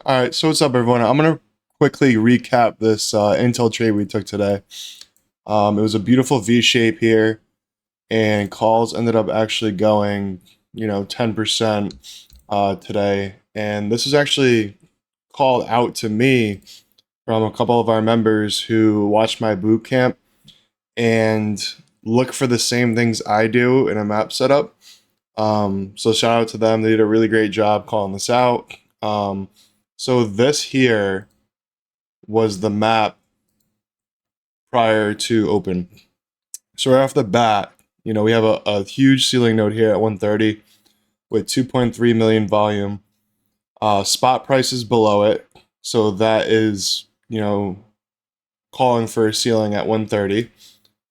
All right, so what's up, everyone? I'm gonna quickly recap this Intel trade we took today. It was a beautiful V shape here, and calls ended up actually going, 10% today. And this is actually called out to me from a couple of our members who watched my boot camp and look for the same things I do in a map setup. So shout out to them. They did a really great job calling this out. So this here was the map prior to open. So right off the bat, we have a huge ceiling node here at 130 with 2.3 million volume. Spot prices below it. So that is, calling for a ceiling at 130.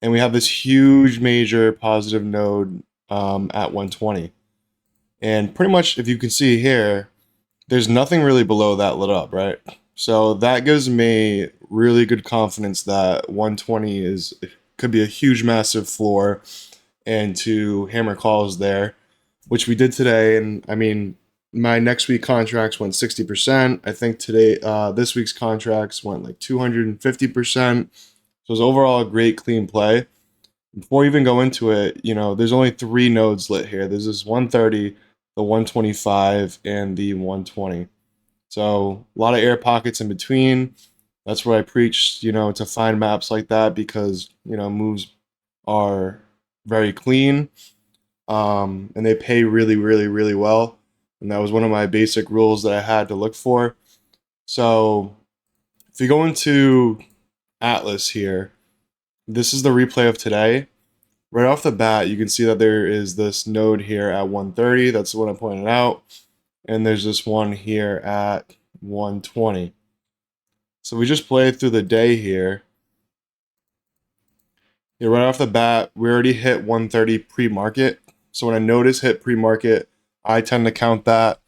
And we have this huge major positive node at 120. And pretty much, if you can see here, there's nothing really below that lit up, right? So that gives me really good confidence that 120 could be a huge, massive floor, and to hammer calls there, which we did today. And I mean, my next week contracts went 60%. I think today, this week's contracts went like 250%. So it was overall a great clean play. Before we even go into it, there's only three nodes lit here. There's this 130, the 125, and the 120. So a lot of air pockets in between. That's where I preach, to find maps like that because, moves are very clean, and they pay really, really, really well. And that was one of my basic rules that I had to look for. So if you go into Atlas here, this is the replay of today. Right off the bat, you can see that there is this node here at 130. That's the one I pointed out. And there's this one here at 120. So we just played through the day here. Yeah, right off the bat, we already hit 130 pre-market. So when a node is hit pre-market, I tend to count that.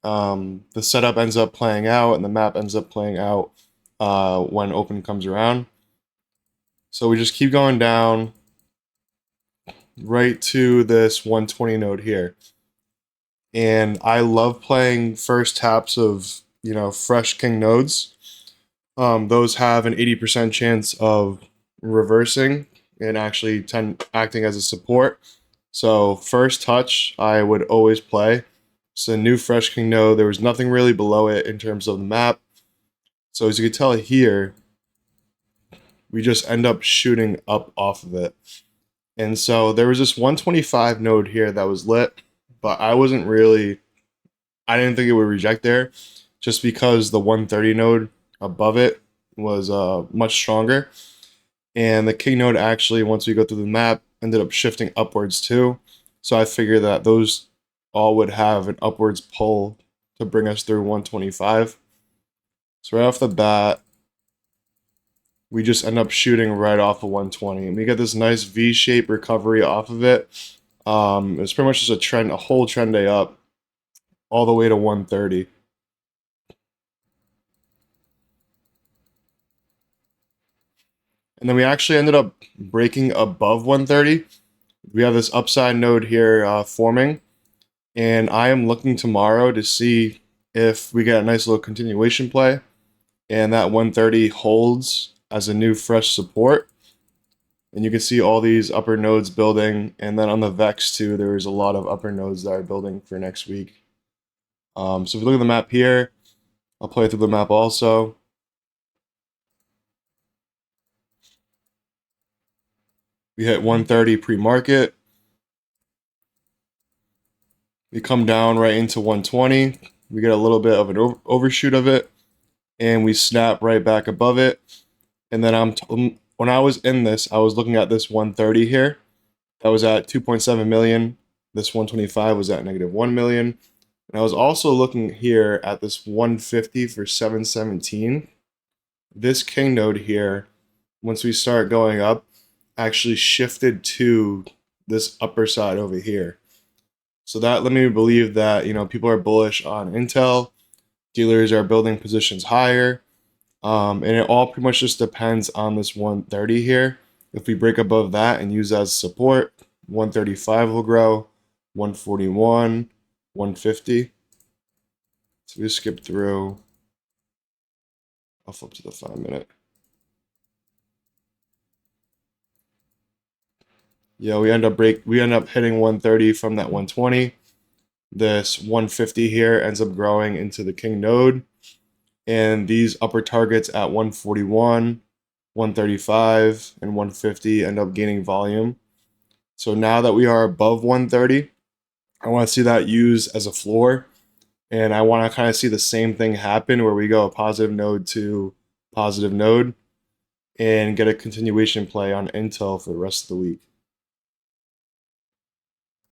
The setup ends up playing out, and the map ends up playing out when open comes around. So we just keep going down right to this 120 node here. And I love playing first taps of, fresh king nodes. Those have an 80% chance of reversing and actually acting as a support. So first touch, I would always play. It's a new fresh king node. There was nothing really below it in terms of the map. So as you can tell here, we just end up shooting up off of it. And so there was this 125 node here that was lit, but I didn't think it would reject there just because the 130 node above it was much stronger. And the king node actually, once we go through the map, ended up shifting upwards too. So I figured that those all would have an upwards pull to bring us through 125. So right off the bat, we just end up shooting right off of 120. And we get this nice V-shaped recovery off of it. It was pretty much just a whole trend day up, all the way to 130. And then we actually ended up breaking above 130. We have this upside node here forming. And I am looking tomorrow to see if we get a nice little continuation play. And that 130 holds as a new fresh support. And you can see all these upper nodes building. And then on the Vex too, there's a lot of upper nodes that are building for next week. So if you look at the map here, I'll play through the map also. We hit 130 pre-market. We come down right into 120. We get a little bit of an overshoot of it, and we snap right back above it. And then when I was in this, I was looking at this 130 here. That was at 2.7 million. This 125 was at negative 1 million. And I was also looking here at this 150 for 717. This king node here, once we start going up, actually shifted to this upper side over here. So that led me to believe that, people are bullish on Intel, dealers are building positions higher, and it all pretty much just depends on this 130 here. If we break above that and use as support, 135 will grow, 141, 150. So we skip through. I'll flip to the 5-minute. Yeah, we end up hitting 130 from that 120. This 150 here ends up growing into the king node, and these upper targets at 141, 135, and 150 end up gaining volume. So now that we are above 130, I want to see that used as a floor, and I want to kind of see the same thing happen where we go a positive node to positive node and get a continuation play on Intel for the rest of the week.